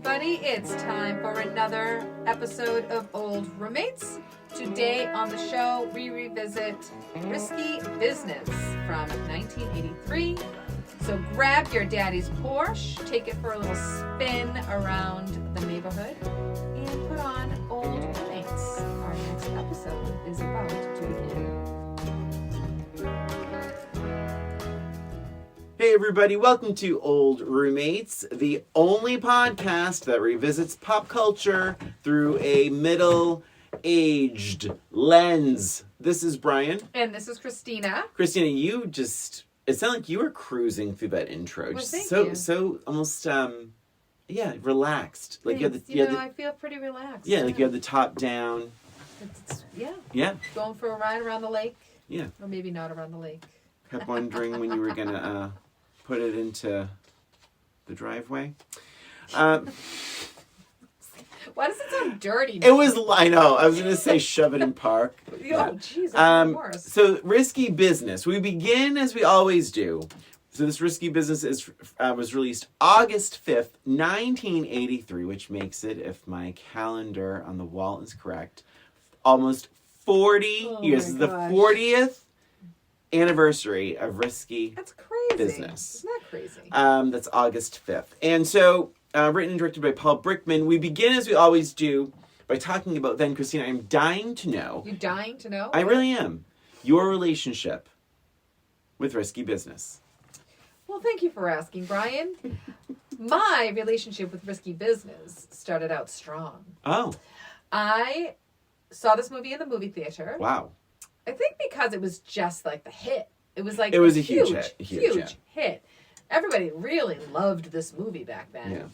everybody. It's time for another episode of Old Roommates. Today on the show, we revisit Risky Business from 1983. So grab your daddy's Porsche, take it for a little spin around the neighborhood, and put on Old Roommates. Our next episode is about to begin. Hey everybody, welcome to Old Roommates, the only podcast that revisits pop culture through a middle-aged lens. This is Brian. And this is Christina. Christina, it sounded like you were cruising through that intro. Well, thank so you. So almost, relaxed. Like Thanks. I feel pretty relaxed. Yeah, like you had the top down. Yeah. Going for a ride around the lake. Yeah. Or maybe not around the lake. Kept wondering when you were going to put it into the driveway. Why does it sound dirty now? It was, I know, I was going to say shove it in park. Oh, jeez, worse. So, Risky Business. We begin as we always do. So, this Risky Business was released August 5th, 1983, which makes it, if my calendar on the wall is correct, almost 40 years. This is the 40th anniversary of Risky That's crazy. Business. Isn't that crazy? That's August 5th. And so, written and directed by Paul Brickman. We begin as we always do by talking about, then, Christina, I'm dying to know. You dying to know? I really am. Your relationship with Risky Business. Well, thank you for asking, Brian. My relationship with Risky Business started out strong. Oh. I saw this movie in the movie theater. Wow. I think because it was just like the hit. It was like a huge hit. Huge hit. Everybody really loved this movie back then. Yeah.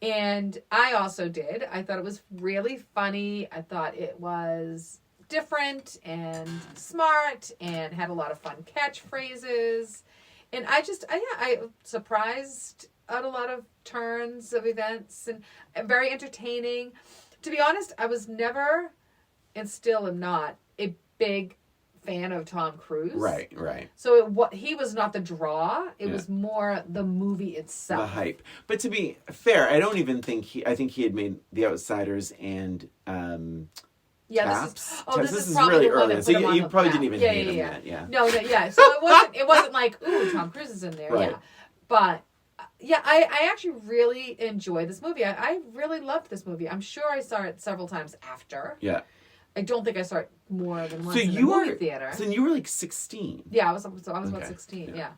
And I also did. I thought it was really funny. I thought it was different and smart and had a lot of fun catchphrases. And I surprised at a lot of turns of events and very entertaining. To be honest, I was never, and still am not, a big fan of Tom Cruise. Right. So he was not the draw. It was more the movie itself. The hype. But to be fair, I don't even think I think he had made The Outsiders and Taps. This is really early. So you probably didn't even hate him yet. Yeah. No. So it wasn't like, ooh, Tom Cruise is in there. Right. Yeah. But I actually really enjoyed this movie. I really loved this movie. I'm sure I saw it several times after. Yeah. I don't think I saw it more than once in the movie theater. So you were like 16. Yeah, I was about 16. Yeah.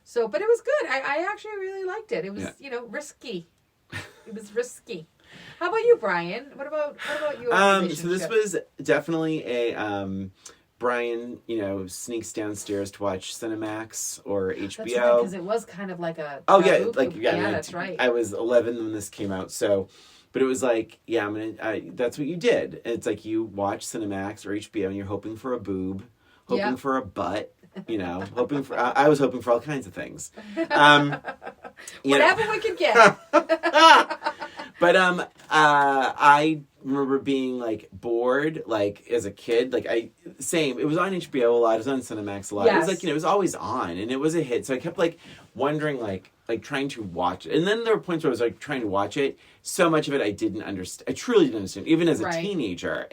So, but it was good. I actually really liked it. It was, risky. It was risky. How about you, Brian? What about your relationship? So this was definitely a Brian, sneaks downstairs to watch Cinemax or HBO. That's right, because it was kind of like a... that's right. I was 11 when this came out, so... But it was like, that's what you did. It's like you watch Cinemax or HBO and you're hoping for a boob, hoping for a butt, hoping for... I was hoping for all kinds of things. Whatever we could get. But I remember being like bored, like as a kid. Like it was on HBO a lot. It was on Cinemax a lot. Yes. It was like it was always on, and it was a hit. So I kept like wondering, like trying to watch it. And then there were points where I was like trying to watch it. So much of it I didn't understand. I truly didn't understand, even as a teenager.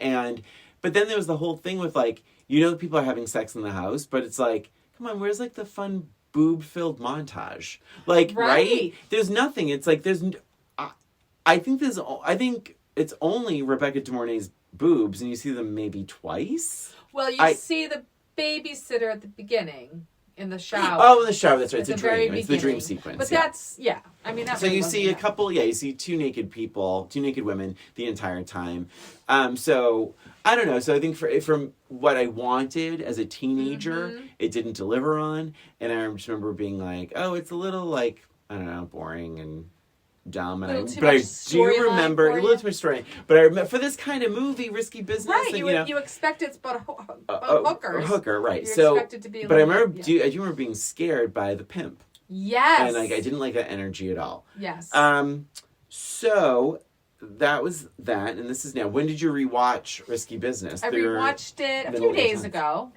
But then there was the whole thing with like people are having sex in the house, but it's like, come on, where's like the fun boob-filled montage? Like right? There's nothing. It's like there's. I think it's only Rebecca DeMornay's boobs, and you see them maybe twice. Well, you see the babysitter at the beginning in the shower. Oh, in the shower. That's right. It's a dream. It's the dream sequence. But that's that's so you see a couple. Yeah, you see two naked women the entire time. So I don't know. So I think from what I wanted as a teenager, it didn't deliver on, and I just remember being like, oh, it's a little like I don't know, boring and dumb, but I do remember a little too much story. But I remember for this kind of movie, Risky Business, right? And, you expect it's about hookers. A hooker, right? You expect it to be. But I remember, I do remember being scared by the pimp. Yes, and I didn't like that energy at all. Yes. So that was that, and this is now. When did you rewatch Risky Business? I rewatched it a few days ago.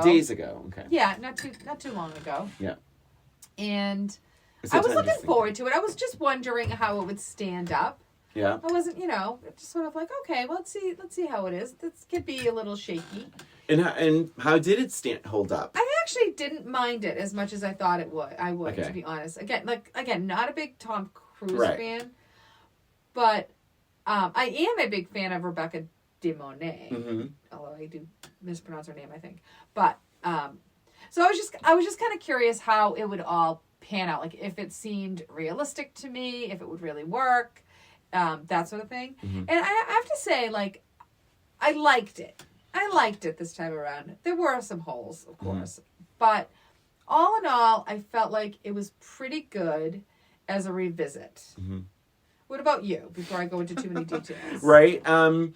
Days ago, okay. Yeah, not too long ago. Yeah. And I was looking forward to it. I was just wondering how it would stand up. Yeah. I wasn't, just sort of like, okay, well, let's see how it is. This could be a little shaky. And how did it hold up? I actually didn't mind it as much as I thought it would. Okay. To be honest. Again, not a big Tom Cruise Right. fan, but I am a big fan of Rebecca DeMornay. Mm-hmm. Although I do mispronounce her name, I think. But so I was just kind of curious how it would all pan out. Like if it seemed realistic to me, if it would really work, that sort of thing. Mm-hmm. And I have to say, like, I liked it. I liked it this time around. There were some holes, of course. Mm-hmm. But all in all, I felt like it was pretty good as a revisit. Mm-hmm. What about you, before I go into too many details? Right. I'm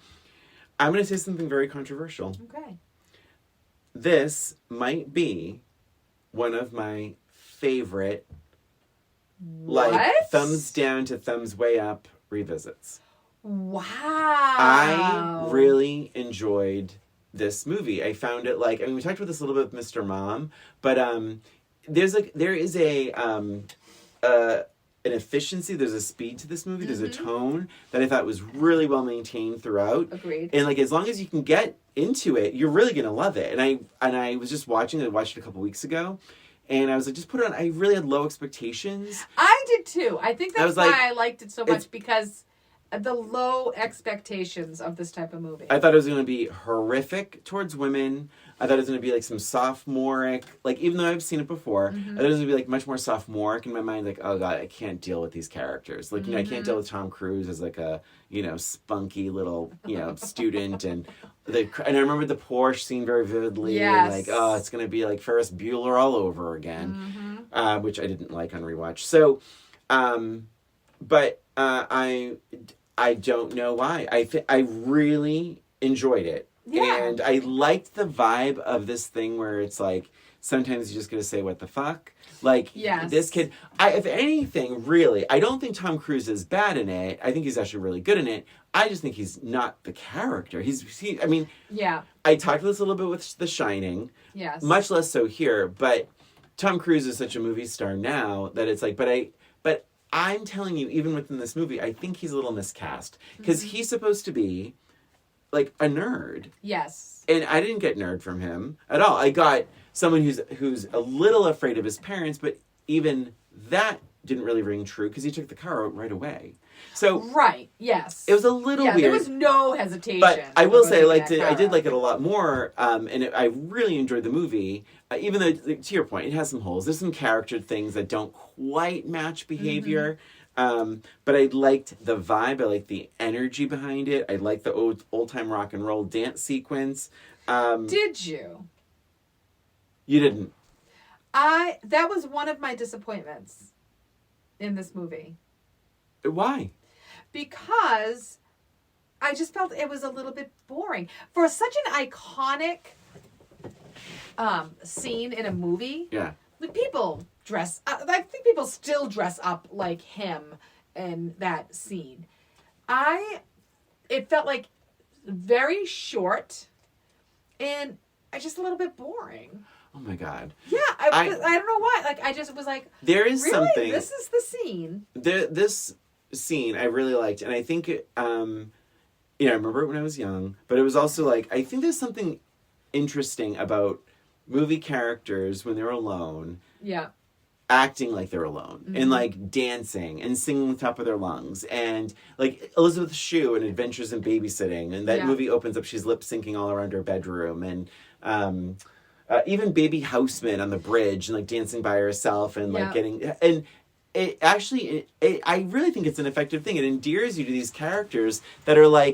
going to say something very controversial. Okay. This might be one of my favorite, like, thumbs down to thumbs way up revisits. Wow. I really enjoyed this movie. I found it we talked about this a little bit with Mr. Mom, but there is an efficiency, there's a speed to this movie, there's a tone that I thought was really well maintained throughout. Agreed. And as long as you can get into it, you're really gonna love it. And I was just watching it. I watched it a couple weeks ago, and I was like, just put it on. I really had low expectations. I did too. I think that's why I liked it so much, because the low expectations of this type of movie. I thought it was going to be horrific towards women. I thought it was going to be some sophomoric, even though I've seen it before, I thought it was going to be much more sophomoric in my mind. Oh God, I can't deal with these characters. I can't deal with Tom Cruise as a, spunky little, student. And I remember the Porsche scene very vividly. Yes. And it's going to be like Ferris Bueller all over again, which I didn't like on rewatch. So, but I don't know why. I really enjoyed it. Yeah. And I liked the vibe of this thing where it's sometimes you're just going to say, what the fuck? Yes. This kid, if anything, really, I don't think Tom Cruise is bad in it. I think he's actually really good in it. I just think he's not the character. Yeah. I talked this a little bit with The Shining. Yes. Much less so here, but Tom Cruise is such a movie star now that it's but I'm telling you, even within this movie, I think he's a little miscast. Because he's supposed to be, a nerd. Yes. And I didn't get nerd from him at all. I got someone who's a little afraid of his parents, but even that didn't really ring true, because he took the car out right away. So right, yes. It was a little weird. There was no hesitation. But I will say I did like it a lot more, and I really enjoyed the movie, even though, to your point, it has some holes. There's some character things that don't quite match behavior, but I liked the vibe. I liked the energy behind it. I liked the old-time rock and roll dance sequence. Did you? You didn't. That was one of my disappointments in this movie. Why? Because I just felt it was a little bit boring. For such an iconic scene in a movie, yeah, people dress up. I think people still dress up like him in that scene. It felt very short and just a little bit boring. Oh my God. Yeah, I don't know why. I just was like, there is really? something. This is the scene. This scene I really liked, and I think I remember it when I was young, but it was also I think there's something interesting about movie characters when they're alone. Yeah. Acting like they're alone, and dancing and singing the top of their lungs, and Elizabeth Shue in Adventures in Babysitting, and that movie opens up, she's lip syncing all around her bedroom, and even Baby Houseman on the bridge and dancing by herself and getting, and it actually I really think it's an effective thing. It endears you to these characters that are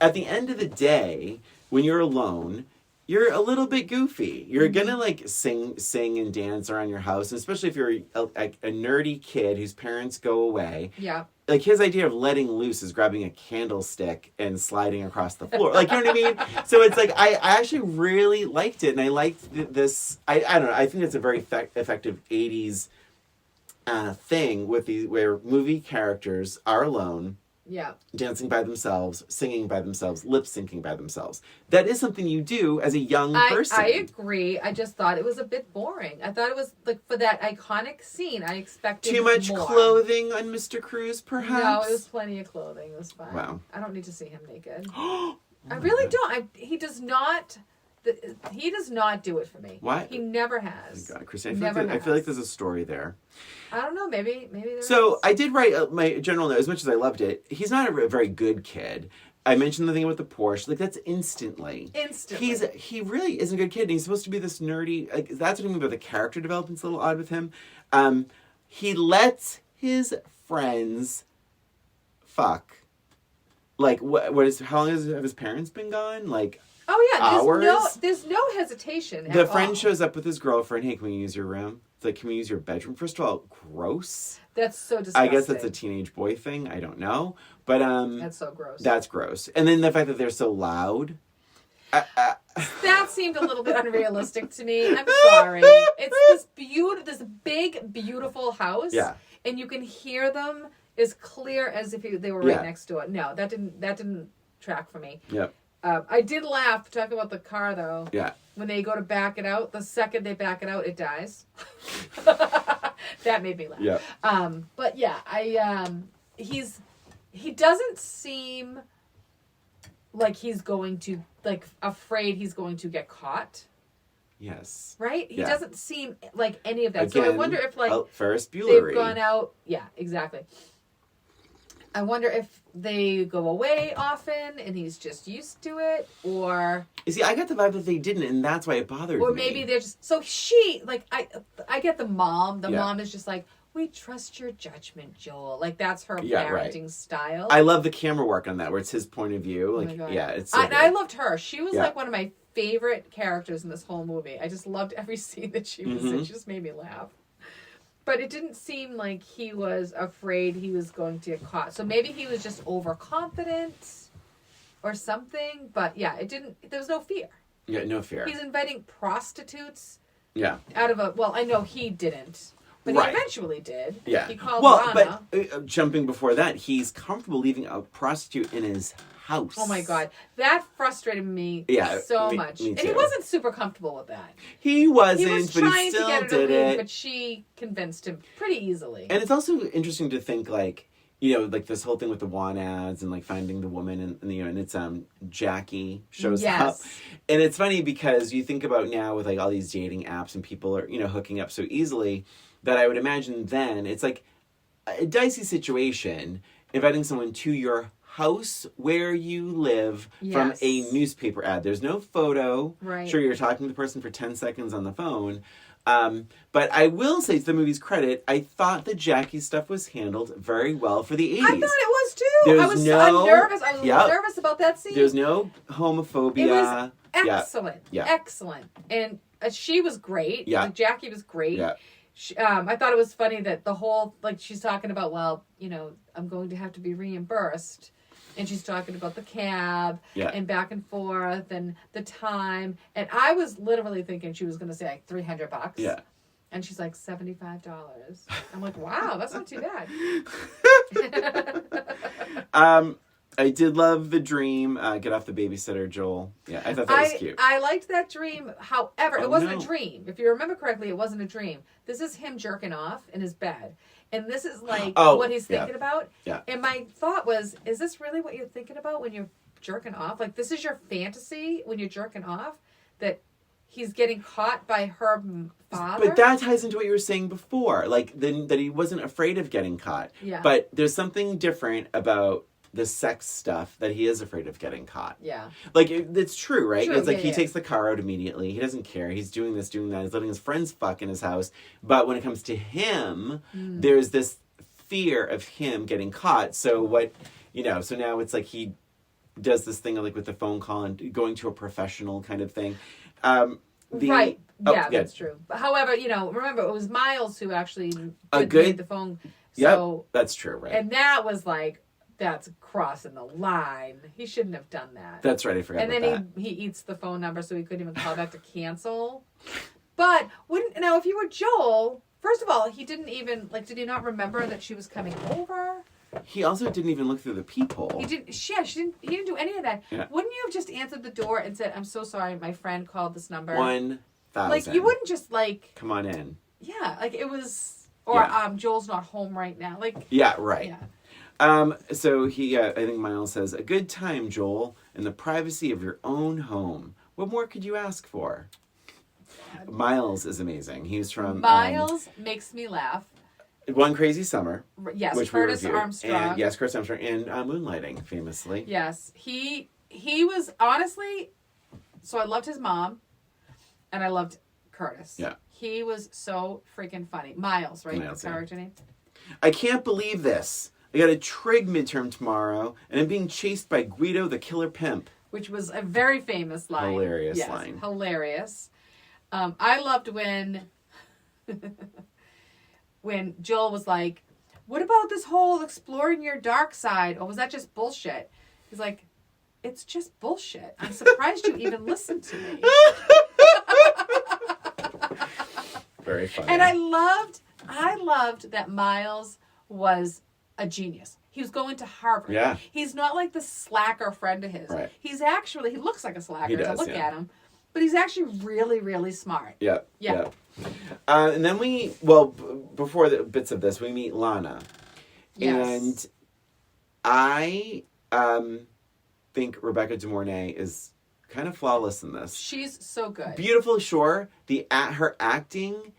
at the end of the day, when you're alone, you're a little bit goofy. You're gonna sing and dance around your house, and especially if you're a nerdy kid whose parents go away. Yeah. His idea of letting loose is grabbing a candlestick and sliding across the floor. You know what I mean? So it's I actually really liked it, and I liked this. I don't know. I think it's a very effective 80s thing with where movie characters are alone. Yeah. dancing by themselves, singing by themselves, lip syncing by themselves. That is something you do as a young person. I agree. I just thought it was a bit boring. I thought it was like for that iconic scene. I expected too much more. clothing on Mr. Cruz, perhaps. No, it was plenty of clothing. It was fine. Wow. I don't need to see him naked. I really don't. He does not. He does not do it for me. Why? He never has. Oh God, Christine, I feel like there's a story there. I don't know. Maybe there So is. I did write my general note. As much as I loved it, he's not a very good kid. I mentioned the thing about the Porsche. Like, that's instantly. He really isn't a good kid. And he's supposed to be this nerdy. Like, that's what I mean by the character development's a little odd with him. He lets his friends fuck. Like, how long have his parents been gone? Like, oh yeah, hours? There's no hesitation. The friend shows up with his girlfriend. Hey, can we use your room? It's like, can we use your bedroom? First of all, gross. That's so disgusting. I guess that's a teenage boy thing. I don't know. But that's so gross. That's gross. And then the fact that they're so loud. That seemed a little bit unrealistic to me. I'm sorry. It's this big, beautiful house. Yeah. And you can hear them as clear as if they were right next to it. No, that didn't track for me. Yep. I did laugh talking about the car though. Yeah. When they go to back it out, the second they back it out, it dies. That made me laugh. Yeah. But yeah, he doesn't seem like he's going to, like, afraid he's going to get caught. Yes. Right? He doesn't seem like any of that. Again, so I wonder if, like, Ferris Bueller. they've gone out. Yeah, exactly. I wonder if they go away often and he's just used to it, or... You see, I got the vibe that they didn't, and that's why it bothered me. Or maybe they're just... So I get the mom. The mom is just like, we trust your judgment, Joel. Like, that's her parenting style. I love the camera work on that, where it's his point of view. Like, it's so I loved her. She was, like, one of my favorite characters in this whole movie. I just loved every scene that she was in. She just made me laugh. But it didn't seem like he was afraid he was going to get caught. So maybe he was just overconfident or something. But yeah, there was no fear. Yeah, no fear. He's inviting prostitutes. Yeah. Out of well, I know he didn't. But he eventually did. Yeah. He called Rana. But jumping before that, he's comfortable leaving a prostitute in his house. Oh my God. That frustrated me so much. Me too. And he wasn't super comfortable with that. He wasn't, he was but trying he still to get did it. But she convinced him pretty easily. And it's also interesting to think, like, you know, like this whole thing with the want ads and like finding the woman and you know, and it's Jackie shows up. And it's funny because you think about now with like all these dating apps and people are, you know, hooking up so easily that I would imagine then it's like a dicey situation inviting someone to your house where you live from a newspaper ad. There's no photo. Right. Sure, you're talking to the person for 10 seconds on the phone. But I will say, to the movie's credit, I thought the Jackie stuff was handled very well for the 80s. I thought it was too. I was nervous. I was a little nervous about that scene. There's no homophobia. It was excellent. Yeah. Excellent. And she was great. Yeah. Jackie was great. Yeah. I thought it was funny that the whole, like, she's talking about, well, you know, I'm going to have to be reimbursed. And she's talking about the cab and back and forth and the time. And I was literally thinking she was going to say like $300. Yeah. And she's like $75. I'm like, wow, that's not too bad. I did love the dream. Get off the babysitter, Joel. Yeah, I thought that was cute. I liked that dream. However, it wasn't a dream. If you remember correctly, it wasn't a dream. This is him jerking off in his bed. And this is like what he's thinking about. Yeah. And my thought was, is this really what you're thinking about when you're jerking off? Like, this is your fantasy when you're jerking off? That he's getting caught by her father? But that ties into what you were saying before. Like, that he wasn't afraid of getting caught. Yeah. But there's something different about the sex stuff that he is afraid of getting caught. Yeah. Like, it's true, right? True, it's like he takes the car out immediately. He doesn't care. He's doing this, doing that. He's letting his friends fuck in his house. But when it comes to him, there's this fear of him getting caught. So what, you know, so now it's like he does this thing like with the phone call and going to a professional kind of thing. Right. Yeah, that's true. But however, you know, remember, it was Miles who actually made the phone. So, that's true, right? And that was like, that's crossing the line. He shouldn't have done that. That's right. I forgot about that. And then he eats the phone number, so he couldn't even call back to cancel. But if you were Joel, first of all, he didn't even, like, did he not remember that she was coming over? he also didn't even look through the peephole. He didn't. Yeah, he didn't do any of that. Yeah. Wouldn't you have just answered the door and said, "I'm so sorry, my friend called this number." 1,000. Like you wouldn't just like. Come on in. Yeah, like it was, or Joel's not home right now. Like. Yeah. Right. Yeah. So I think Miles says, "A good time, Joel, in the privacy of your own home. What more could you ask for?" God. Miles is amazing. He's from Miles makes me laugh. One Crazy Summer. Yes, which Curtis we reviewed. Armstrong. And, yes, Curtis Armstrong and Moonlighting, famously. Yes, he was honestly. So I loved his mom, and I loved Curtis. Yeah. He was so freaking funny. Miles, right? Miles, the character name. I can't believe this. I got a trig midterm tomorrow, and I'm being chased by Guido the Killer Pimp. Which was a very famous line. Hilarious line. Hilarious. I loved when when Joel was like, "What about this whole exploring your dark side? Or was that just bullshit?" He's like, "It's just bullshit. I'm surprised you even listened to me." Very funny. And I loved that Miles was a genius. He was going to Harvard. Yeah. He's not like the slacker friend of his. Right. He looks like a slacker He does, to look at him. But he's actually really, really smart. Yeah. Yeah. And then before the bits of this, we meet Lana. Yes. And I think Rebecca DeMornay is kind of flawless in this. She's so good. Beautiful, sure. Her acting,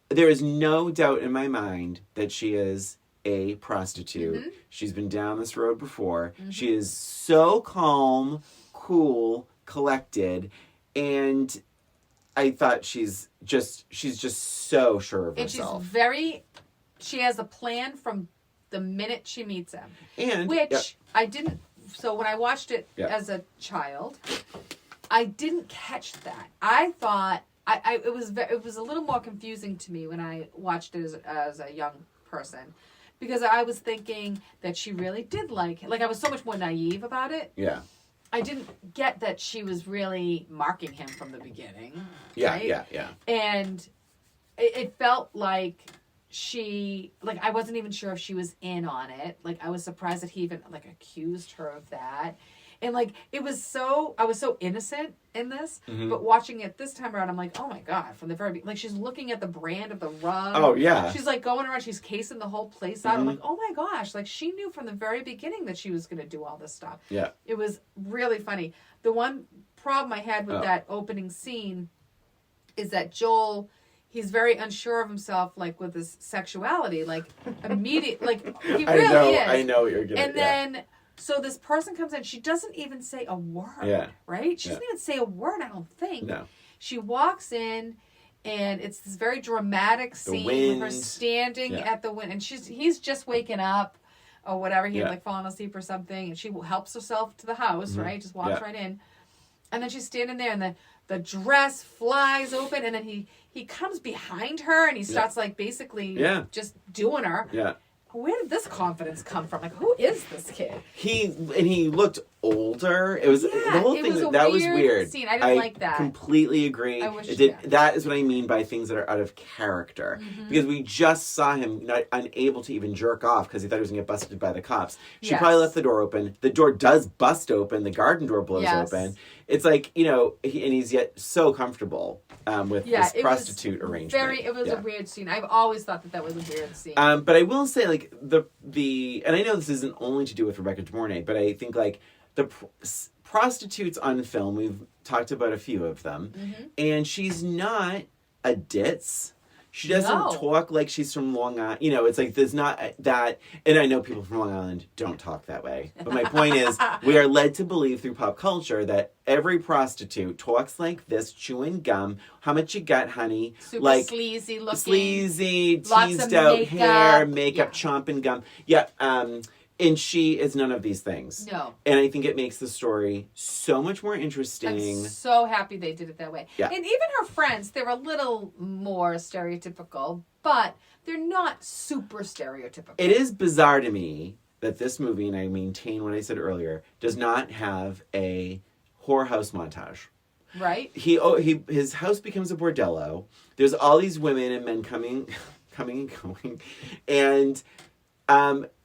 there is no doubt in my mind that she is a prostitute. Mm-hmm. She's been down this road before. Mm-hmm. She is so calm, cool, collected, and I thought she's just so sure of herself. And she has a plan from the minute she meets him. And which I didn't. So when I watched it as a child, I didn't catch that. I thought it was a little more confusing to me when I watched it as a young person, because I was thinking that she really did like I was so much more naive about it. Yeah. I didn't get that she was really marking him from the beginning. Yeah, right? yeah. And it felt like I wasn't even sure if she was in on it. Like, I was surprised that he even, accused her of that. And, I was so innocent in this. Mm-hmm. But watching it this time around, I'm like, oh, my God. From the very beginning. She's looking at the brand of the rug. Oh, yeah. She's, going around. She's casing the whole place out. Mm-hmm. I'm like, oh, my gosh. She knew from the very beginning that she was going to do all this stuff. Yeah. It was really funny. The one problem I had with that opening scene is that Joel... He's very unsure of himself, with his sexuality, immediate, he really is. I know what you're getting. And then, so this person comes in, she doesn't even say a word, right? She doesn't even say a word, I don't think. No. She walks in, and it's this very dramatic scene with her standing at the window, and he's just waking up, or whatever, he had fallen asleep or something, and she helps herself to the house, right? Just walks right in. And then she's standing there, and the dress flies open, and then he comes behind her, and he starts basically just doing her. Yeah. Where did this confidence come from? Who is this kid? He looked older. It was the whole thing that was weird. Scene. I didn't like that. Completely agree. I wish that is what I mean by things that are out of character. Mm-hmm. Because we just saw him unable to even jerk off because he thought he was going to get busted by the cops. She probably left the door open. The door does bust open. The garden door blows open. It's and he's yet so comfortable with this prostitute arrangement. It was a weird scene. I've always thought that was a weird scene. But I will say, the and I know this isn't only to do with Rebecca DeMornay, but I think the prostitutes on film, we've talked about a few of them, and she's not a ditz. She doesn't talk like she's from Long Island. It's there's not that, and I know people from Long Island don't talk that way. But my point is, we are led to believe through pop culture that every prostitute talks like this, chewing gum. How much you got, honey? Super sleazy looking. Sleazy, teased out hair, makeup, chomping gum. Yeah, and she is none of these things. No. And I think it makes the story so much more interesting. I'm so happy they did it that way. Yeah. And even her friends, they're a little more stereotypical, but they're not super stereotypical. It is bizarre to me that this movie, and I maintain what I said earlier, does not have a whorehouse montage. Right. His house becomes a bordello. There's all these women and men coming and going. And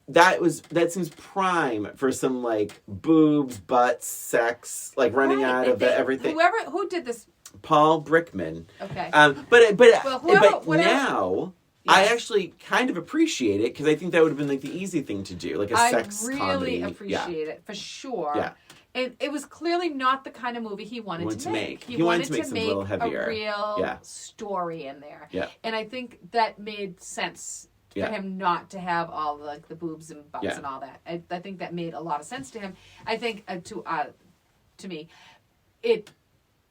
that seems prime for some like boobs, butts, sex, like running out of everything. Who did this? Paul Brickman. Okay. But now. Yeah. I actually kind of appreciate it because I think that would have been like the easy thing to do, like a sex comedy. I really appreciate it for sure. Yeah. And it was clearly not the kind of movie he wanted to make. He wanted to make something a little heavier. A real story in there. Yeah. And I think that made sense for him not to have all like the boobs and butts and all that. I think that made a lot of sense to him. I think to me, it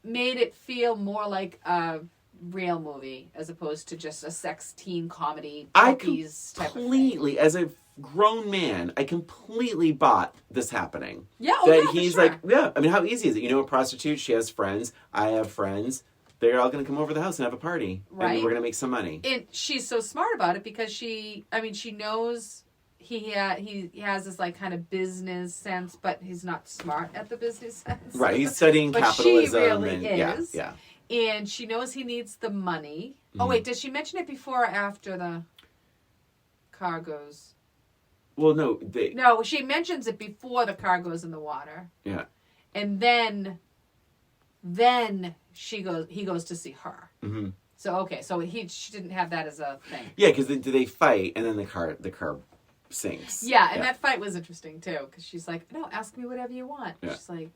made it feel more like a real movie as opposed to just a sex teen comedy puppies type of thing. Completely, as a grown man, I completely bought this happening. Yeah, he's for sure. Like, I mean, how easy is it? You know, a prostitute, she has friends, I have friends, they're all going to come over to the house and have a party. Right. And we're going to make some money. And she's so smart about it because she knows he has this like kind of business sense, but he's not smart at the business sense. Right, he's studying capitalism. She really is. Yeah. And she knows he needs the money. Mm. Oh, wait, did she mention it before or after the car goes? Well, no. No, she mentions it before the car goes in the water. Yeah. And then he goes to see her. Mm-hmm. So, she didn't have that as a thing. Yeah, because they fight, and then the car sinks. Yeah, and that fight was interesting, too, because she's like, no, ask me whatever you want. Yeah. He's like,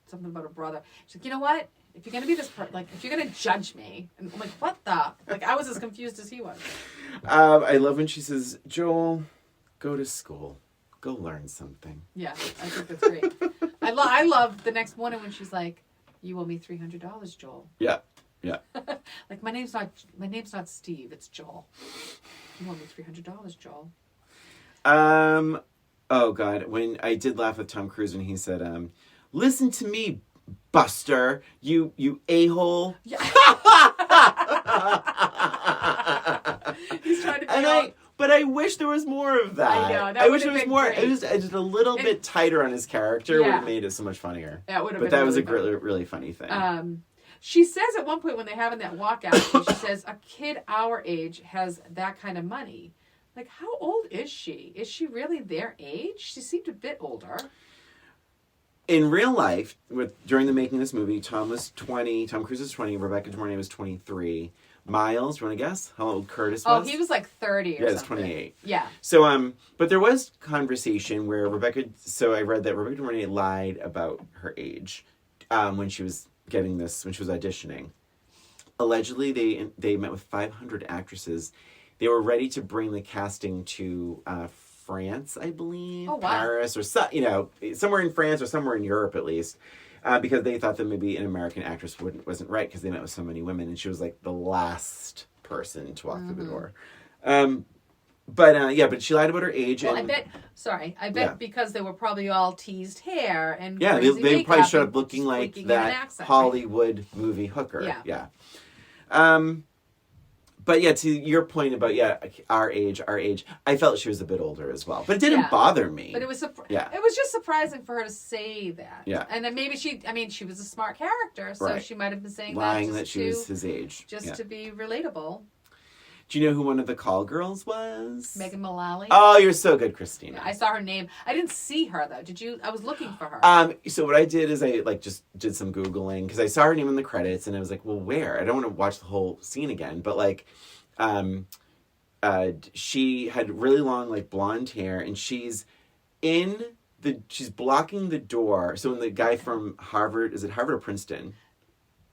something about her brother. She's like, you know what? If you're going to be this if you're going to judge me, and I'm like, what the? Like, I was as confused as he was. I love when she says, Joel, go to school. Go learn something. Yeah, I think that's great. I love the next morning when she's like, you owe me $300, Joel. Yeah. Like, my name's not Steve, it's Joel. You owe me $300, Joel. Oh, God. When I did laugh with Tom Cruise when he said, listen to me, Buster, you a-hole. Yeah. He's trying to be but I wish there was more of that. I know. I wish there was more. It was just a little bit tighter on his character would have made it so much funnier. That would have been. But that was a really funny thing. She says at one point when they're having that walkout, she says, a kid our age has that kind of money. Like, how old is she? Is she really their age? She seemed a bit older. In real life, during the making of this movie, Tom was 20, Tom Cruise was 20, Rebecca DeMornay was 23. Miles, do you want to guess how old Curtis was? Oh, he was like 30 or something. Yeah, he was 28. Yeah. So, but there was conversation where I read that Rebecca DeMornay lied about her age when she was auditioning. Allegedly, they met with 500 actresses. They were ready to bring the casting to France, I believe. Oh, wow. Paris, or somewhere in France or somewhere in Europe at least. Because they thought that maybe an American actress wasn't right because they met with so many women, and she was like the last person to walk through the door. But she lied about her age. Well, I bet because they were probably all teased hair and they probably showed up looking like that accent, Hollywood movie hooker. Yeah. But yeah, to your point about our age, I felt she was a bit older as well, but it didn't bother me. But it was it was just surprising for her to say that. Yeah, and then maybe she was a smart character, so she might have been saying lying that she was his age, just to be relatable. Do you know who one of the call girls was? Megan Mullally. Oh, you're so good, Christina. I saw her name. I didn't see her though. Did you? I was looking for her. So what I did is I just did some Googling because I saw her name in the credits and I was like, well, where? I don't want to watch the whole scene again, but she had really long blonde hair and she's blocking the door. So when the guy from Harvard, is it Harvard or Princeton?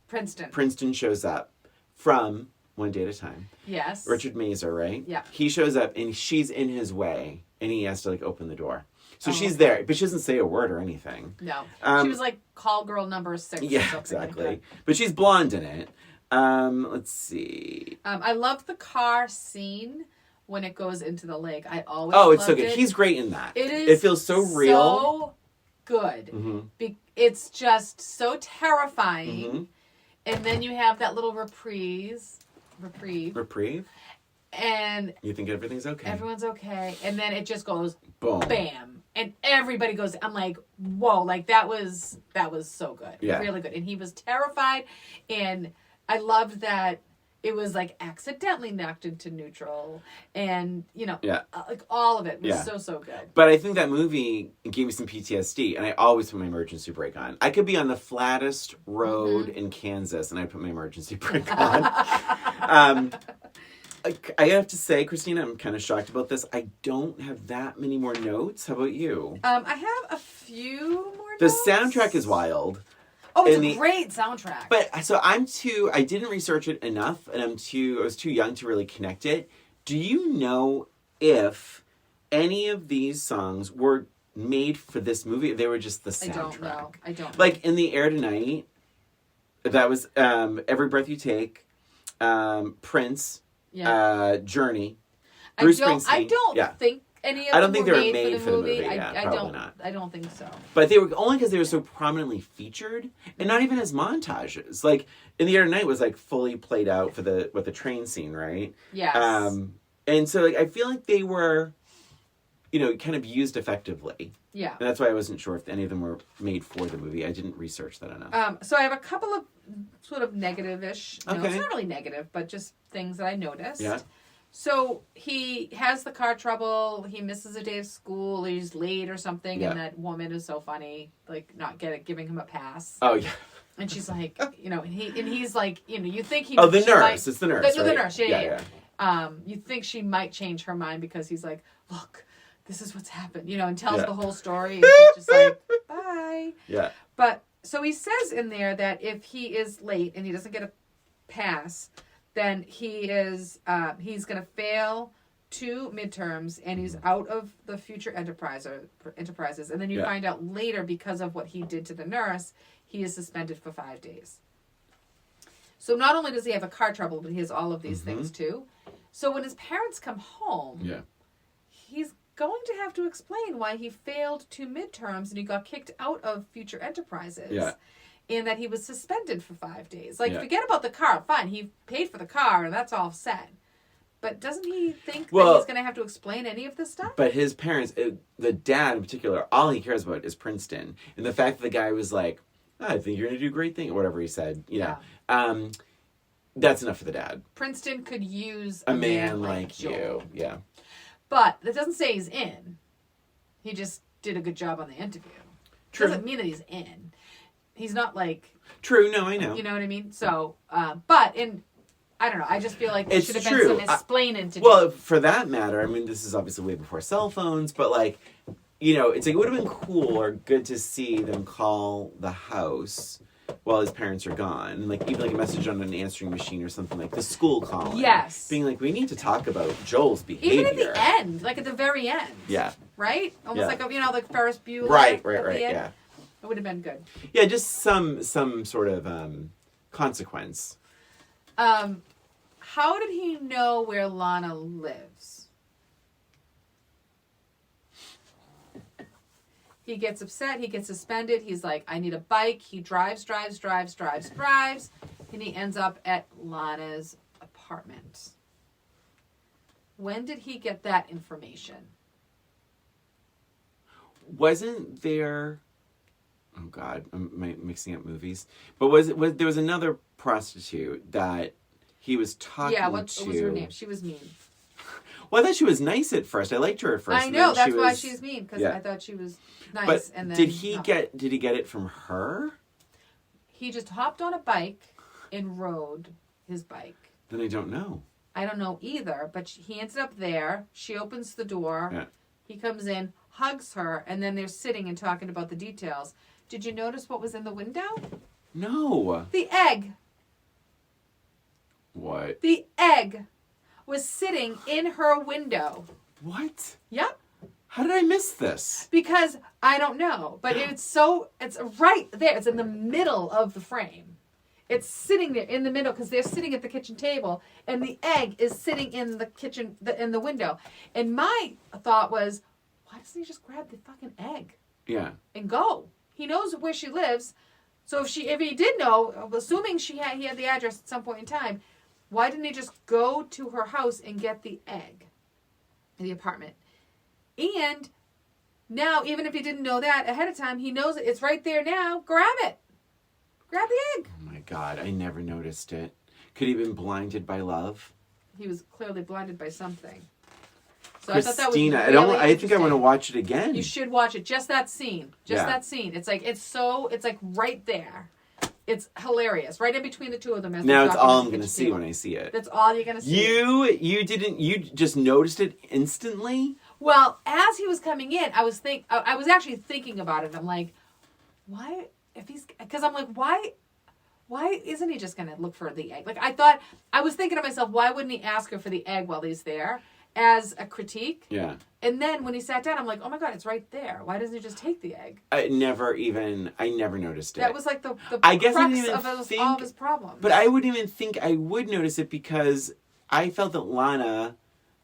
Princeton shows up from One Day at a Time. Yes. Richard Mazer, right? Yeah. He shows up and she's in his way and he has to open the door. So she's there, but she doesn't say a word or anything. No. She was call girl number 6. Yeah, exactly. Like but she's blonde in it. Let's see. I love the car scene when it goes into the lake. I always it's so good. He's great in that. It is. It feels so real. So good. Mm-hmm. It's just so terrifying. Mm-hmm. And then you have that little reprieve. And you think everything's okay. Everyone's okay. And then it just goes boom, bam. And everybody goes, I'm like, whoa, that was so good. Yeah. Really good. And he was terrified. And I loved that it was like accidentally knocked into neutral, and Yeah. like all of it was Yeah. so good. But I think that movie gave me some PTSD, and I always put my emergency brake on. I could be on the flattest road in Kansas, and I put my emergency brake on. I have to say, Christina, I'm kind of shocked about this. I don't have that many more notes. How about you? I have a few more The notes. soundtrack is wild. Oh, it's a great soundtrack. But so I didn't research it enough, and I was too young to really connect it. Do you know if any of these songs were made for this movie? Or they were just the soundtrack. I don't know. Like In the Air Tonight, that was Every Breath You Take, Prince, Journey, Bruce Springsteen. I don't think any of I don't them think were they were made for the movie. Yeah, probably not. I don't think so. But they were only because they were so prominently featured, and not even as montages. Like In the Air Tonight was like fully played out for the train scene, right? Yes. And so like I feel like they were, kind of used effectively. Yeah. And that's why I wasn't sure if any of them were made for the movie. I didn't research that enough. So I have a couple of sort of negative-ish notes. Okay. Not really negative, but just things that I noticed. Yeah. So he has the car trouble. He misses a day of school. He's late or something, Yeah. and that woman is so funny, like not giving him a pass. Oh yeah. And she's like, and he's like, you think he. Oh, the she nurse. might- It's the nurse. The right? nurse. Yeah. You think she might change her mind because he's like, look, this is what's happened, and tells the whole story, and she's just like, bye. Yeah. But so he says in there that if he is late and he doesn't get a pass, then he's going to fail 2 midterms and he's out of the future enterprises. And then you find out later, because of what he did to the nurse, he is suspended for 5 days. So not only does he have a car trouble, but he has all of these things too. So when his parents come home, he's going to have to explain why he failed 2 midterms and he got kicked out of future enterprises. Yeah. And that he was suspended for 5 days. Like, forget about the car. Fine, he paid for the car, and that's all set. But doesn't he think that he's going to have to explain any of this stuff? But his parents, the dad in particular, all he cares about is Princeton. And the fact that the guy was like, I think you're going to do a great thing, or whatever he said, that's enough for the dad. Princeton could use a man like Joel. you. Yeah. But that doesn't say he's in. He just did a good job on the interview. True. Doesn't mean that he's in. He's not like... True, no, I know. You know what I mean? So, I don't know. I just feel like there should have been some explaining to do. Well, for that matter, I mean, this is obviously way before cell phones, but like, it's like it would have been cool or good to see them call the house while his parents are gone. And like, even like a message on an answering machine or something, like the school calling. Yes. Being like, we need to talk about Joel's behavior. Even at the end, like at the very end. Yeah. Right? Almost like, like Ferris Bueller. Right, yeah. It would have been good. Yeah, just some sort of consequence. How did he know where Lana lives? He gets upset. He gets suspended. He's like, I need a bike. He drives. And he ends up at Lana's apartment. When did he get that information? Wasn't there... Oh God, I'm mixing up movies. But there was another prostitute that he was talking to? Yeah, what was her name? She was mean. Well, I thought she was nice at first. I liked her at first. I know, that's why she's mean, because I thought she was nice. But and then did he get it from her? He just hopped on a bike and rode his bike. Then I don't know. I don't know either, but he ends up there. She opens the door. Yeah. He comes in, hugs her, and then they're sitting and talking about the details. Did you notice what was in the window? No. The egg. What? The egg was sitting in her window. What? Yep. How did I miss this? Because I don't know, but it's right there. It's in the middle of the frame. It's sitting there in the middle because they're sitting at the kitchen table, and the egg is sitting in the kitchen, in the window. And my thought was, why doesn't he just grab the fucking egg? Yeah. And go? He knows where she lives. So if he did know, assuming he had the address at some point in time, why didn't he just go to her house and get the egg in the apartment? And now, even if he didn't know that ahead of time, he knows it's right there now. Grab it. Grab the egg. Oh my God, I never noticed it. Could he have been blinded by love? He was clearly blinded by something. So Christina, I thought that was really I think I want to watch it again. You should watch it. Just that scene. That scene. It's like right there. It's hilarious. Right in between the two of them. Now it's all I'm going to see when I see it. That's all you're going to see. You just noticed it instantly? Well, as he was coming in, I was actually thinking about it. I'm like, why, because I'm like, why isn't he just going to look for the egg? Like, I was thinking to myself, why wouldn't he ask her for the egg while he's there as a critique? Yeah. And then when he sat down, I'm like, oh my God, it's right there. Why doesn't he just take the egg? I never noticed it. That was like the I guess I crux didn't even of all of his problems. But I wouldn't even think I would notice it because I felt that Lana,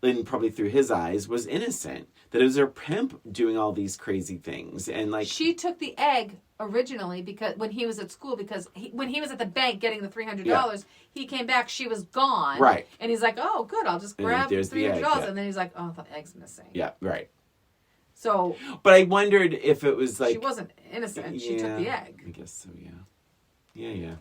and probably through his eyes, was innocent. That it was her pimp doing all these crazy things. And like, she took the egg originally because when he was at school, because when he was at the bank getting the $300, he came back, she was gone. Right. And he's like, oh, good, I'll just grab $300. And then he's like, oh, the egg's missing. Yeah, right. So. But I wondered if it was like. She wasn't innocent. She took the egg. I guess so, yeah. Yeah.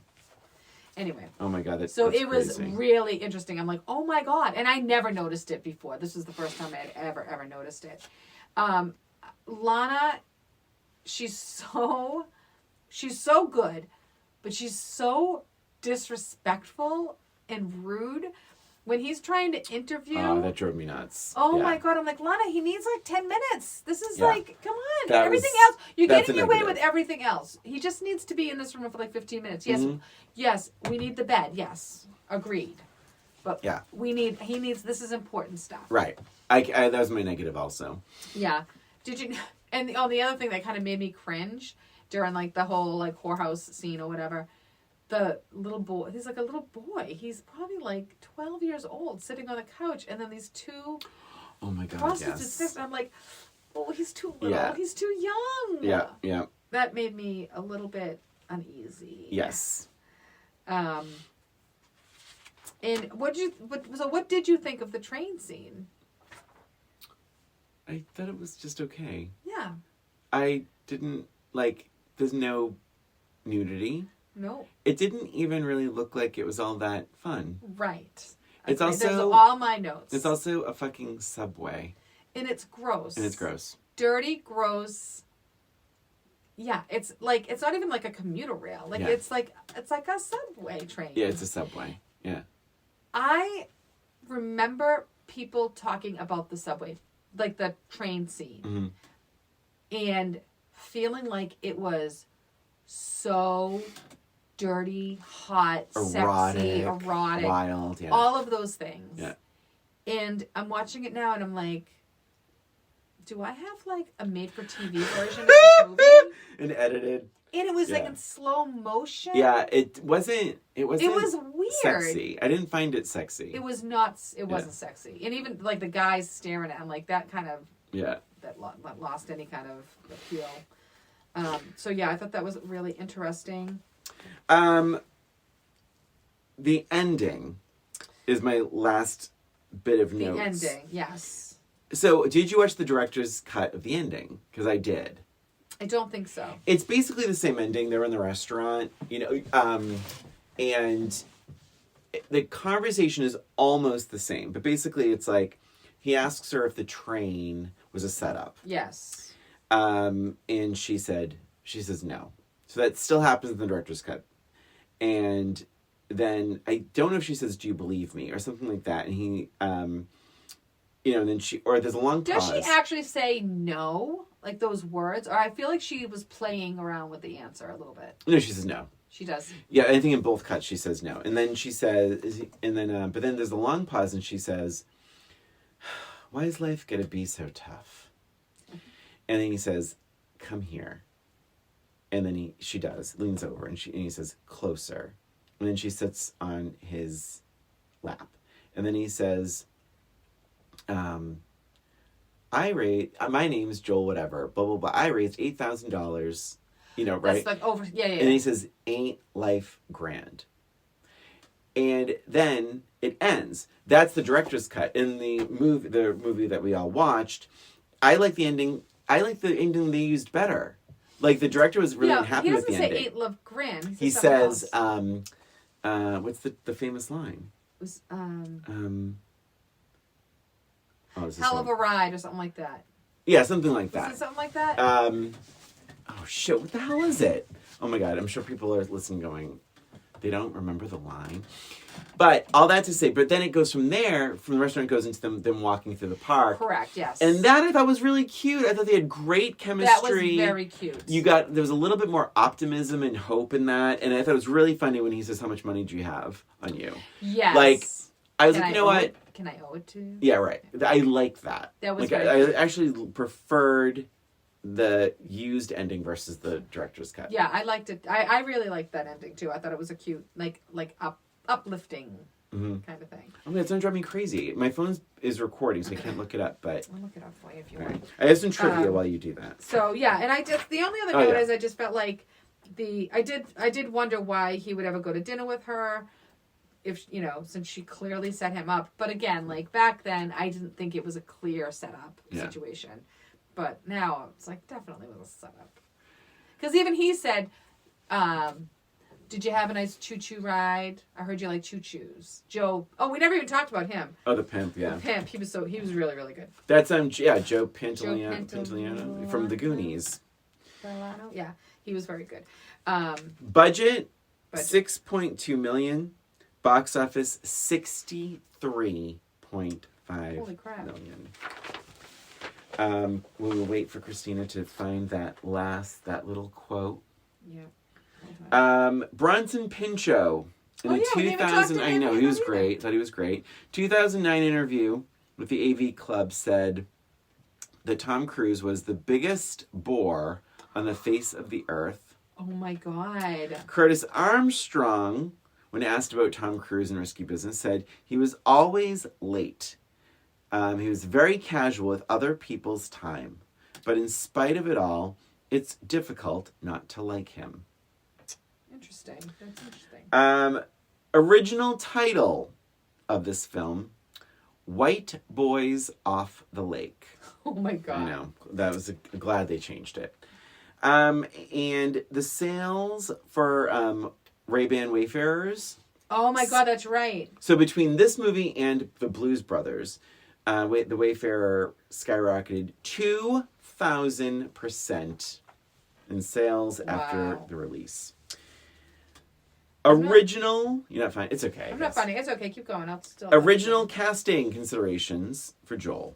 Anyway. Oh my God, that's it was crazy. really interesting. I'm like, oh my God. And I never noticed it before. This was the first time I had ever noticed it. Lana, she's so good, but she's so disrespectful and rude. When he's trying to interview... Oh, that drove me nuts. Oh my God. I'm like, Lana, he needs like 10 minutes. This is like, come on. Everything else. You're getting away with everything else. He just needs to be in this room for like 15 minutes. Yes. Mm-hmm. Yes. We need the bed. Yes. Agreed. But he needs, this is important stuff. Right. That was my negative also. Yeah. Did you, and the other thing that kind of made me cringe during like the whole like whorehouse scene or whatever, the little boy, he's like a little boy. He's probably like 12 years old sitting on the couch. And then these two prostitutes. Yes. I'm like, oh, he's too little. Yeah. He's too young. Yeah. Yeah. That made me a little bit uneasy. Yes. And what did you think of the train scene? I thought it was just okay. Yeah. I didn't there's no nudity. No. It didn't even really look like it was all that fun. Right. It's also... Those are all my notes. It's also a fucking subway. And it's gross. Dirty, gross. Yeah, it's not even like a commuter rail. It's like a subway train. Yeah, it's a subway. Yeah. I remember people talking about the subway, like the train scene, and feeling like it was so dirty, hot, sexy, erotic, wild, all of those things. Yeah. And I'm watching it now, and I'm like, do I have like a made-for-TV version of this movie? And edited. And it was like in slow motion. Yeah, it wasn't. It was weird. Sexy. I didn't find it sexy. It was not. It wasn't sexy. And even like the guys staring at him, like that kind of. Yeah. That lost any kind of appeal. So yeah, I thought that was really interesting. The ending is my last bit of notes. The ending, yes. So, did you watch the director's cut of the ending? Because I did. I don't think so. It's basically the same ending. They're in the restaurant, and the conversation is almost the same. But basically, it's like he asks her if the train was a setup. Yes. And she says no. So that still happens in the director's cut. And then I don't know if she says, "Do you believe me?" or something like that. And he, and then there's a long pause. Does she actually say no? Like those words? Or I feel like she was playing around with the answer a little bit. No, she says no. She does. Yeah, I think in both cuts she says no. And then she says, but then there's a long pause and she says, "Why is life gonna be so tough?" And then he says, "Come here." And then she leans over and he says, "Closer." And then she sits on his lap. And then he says, my name's Joel whatever, blah, blah, blah. I raised $8,000, right? That's like over, yeah. And he says, "Ain't life grand?" And then it ends. That's the director's cut. In the movie that we all watched, I like the ending. I like the ending they used better. Like, the director was really unhappy with the ending. He doesn't say "ain't love grand." He says, what's the famous line? It was Hell of a ride or something like that. Yeah, something like that. Was it something like that? Oh shit! What the hell is it? Oh my god! I'm sure people are listening, going, they don't remember the line. But all that to say, but then it goes from there. From the restaurant, it goes into them walking through the park. Correct. Yes. And that I thought was really cute. I thought they had great chemistry. That was very cute. There was a little bit more optimism and hope in that, and I thought it was really funny when he says, "How much money do you have on you?" Yes. Like, I was like, you know what? Can I owe it to you? Yeah, right. I liked that. That was like, very I actually preferred the used ending versus the director's cut. Yeah, I liked it. I really liked that ending too. I thought it was a cute, like uplifting kind of thing. Oh, it's gonna drive me crazy. My phone is recording, so I can't look it up. But I'll look it up for you if you want. want. I have some trivia while you do that. So yeah, and the only other note is I just felt like I did wonder why he would ever go to dinner with her. If since she clearly set him up, but again, like back then, I didn't think it was a clear setup situation, but now it's like definitely was a setup. Because even he said, "Did you have a nice choo-choo ride? I heard you like choo-choos." Joe. Oh, we never even talked about him. Oh, the pimp. Yeah, the pimp. He was really, really good. That's Joe Pantoliano from The Goonies. Yeah, he was very good. Budget. 6.2 million. Box office 63.5 Holy crap. million. We'll wait for Christina to find that little quote. Yeah. Bronson Pinchot in the 2000. I know he was great. Thought he was great. 2009 interview with the AV Club said that Tom Cruise was the biggest bore on the face of the earth. Oh my God. Curtis Armstrong, when asked about Tom Cruise and Risky Business, said he was always late. He was very casual with other people's time. But in spite of it all, it's difficult not to like him. Interesting. That's interesting. Original title of this film, White Boys Off the Lake. Oh my God. I know. That was glad they changed it. And the sales for Ray-Ban Wayfarers. Oh my God, that's right. So between this movie and The Blues Brothers, the Wayfarer skyrocketed 2,000% in sales after the release. Original, you're not fine. It's okay. I'm not funny. It's okay. Keep going. I'll still. Original casting considerations for Joel: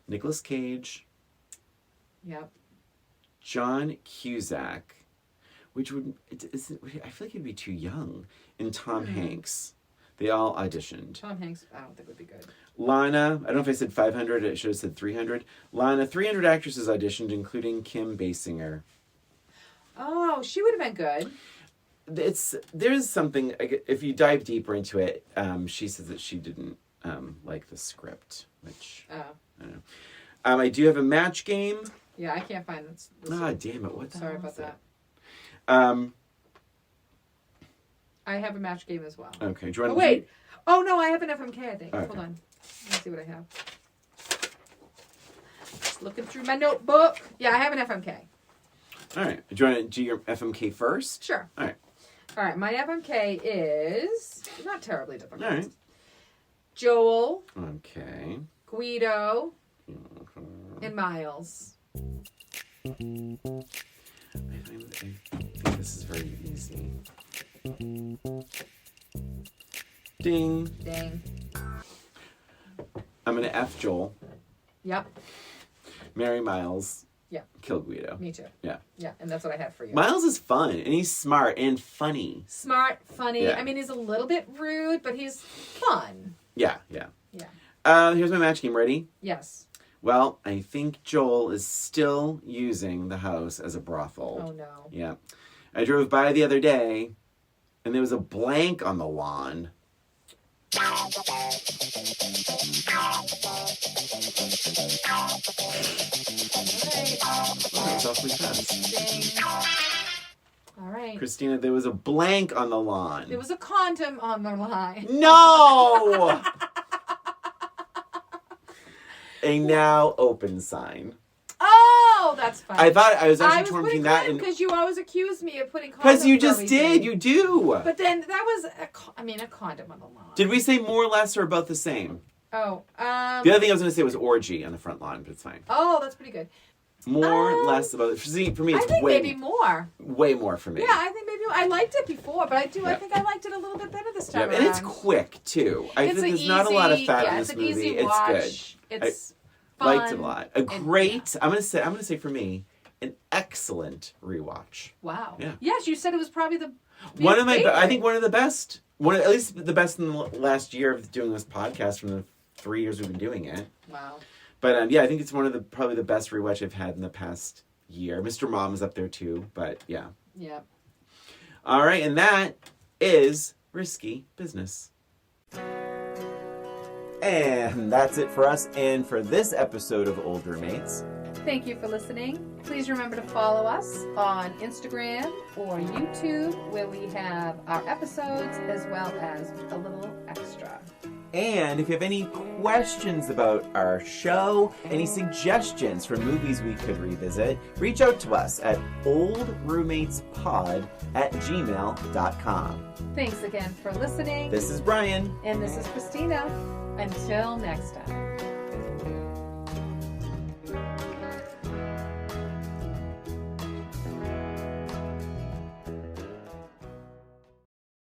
Nicolas Cage. Yep. John Cusack, which I feel like he'd be too young, and Tom Hanks. They all auditioned. Tom Hanks, I don't think would be good. Lana, I don't know if I said 500, I should have said 300. Lana, 300 actresses auditioned, including Kim Basinger. Oh, she would have been good. There's something, if you dive deeper into it, she says that she didn't like the script, which, I don't know. I do have a match game. Yeah, I can't find this. Damn it. Sorry about that. I have a match game as well. Okay. Do you want wait. Oh, no, I have an FMK, I think. Okay. Hold on. Let's see what I have. Just looking through my notebook. Yeah, I have an FMK. All right. Do you want to do your FMK first? Sure. All right. All right. My FMK is not terribly difficult. All right. Joel. Okay. Guido. And Miles. I think this is very easy. Ding. Dang. I'm going to F Joel. Yep. Marry Miles. Yep. Kill Guido. Me too. Yeah. Yeah, and that's what I had for you. Miles is fun, and he's smart and funny. Smart, funny. Yeah. I mean, he's a little bit rude, but he's fun. Yeah. Yeah. Here's my match game. Ready? Yes. Well, I think Joel is still using the house as a brothel. Oh, no. Yeah. I drove by the other day, and there was a blank on the lawn. That's awfully fast. All right. Christina, there was a blank on the lawn. There was a condom on the line. No! A now open sign. Oh, that's fine. I thought I was actually torn between that and because you always accuse me of putting condoms. Because you just did. You do. But then that was a condom on the lawn. Did we say more or less or about the same? Oh. The other thing I was going to say was orgy on the front lawn, but it's fine. Oh, that's pretty good. More or less about it. See, for me, it's I think maybe more. Way more for me. Yeah, I think maybe I liked it before, but I do. Yep. I think I liked it a little bit better this time around. And it's quick too. I think there's not a lot of fat in this movie. It's an easy watch. It's fun. Liked it a lot. A great. I'm gonna say for me, an excellent rewatch. Wow. Yeah. Yes, you said it was probably one of my. I think one of the best. At least the best in the last year of doing this podcast from the 3 years we've been doing it. Wow. But yeah, I think it's one of probably the best rewatch I've had in the past year. Mr. Mom is up there too, but yeah. Yeah. All right, and that is Risky Business. And that's it for us and for this episode of Old Roommates. Thank you for listening. Please remember to follow us on Instagram or YouTube, where we have our episodes as well as a little extra. And if you have any questions about our show, any suggestions for movies we could revisit, reach out to us at oldroommatespod@gmail.com. Thanks again for listening. This is Brian. And this is Christina. Until next time.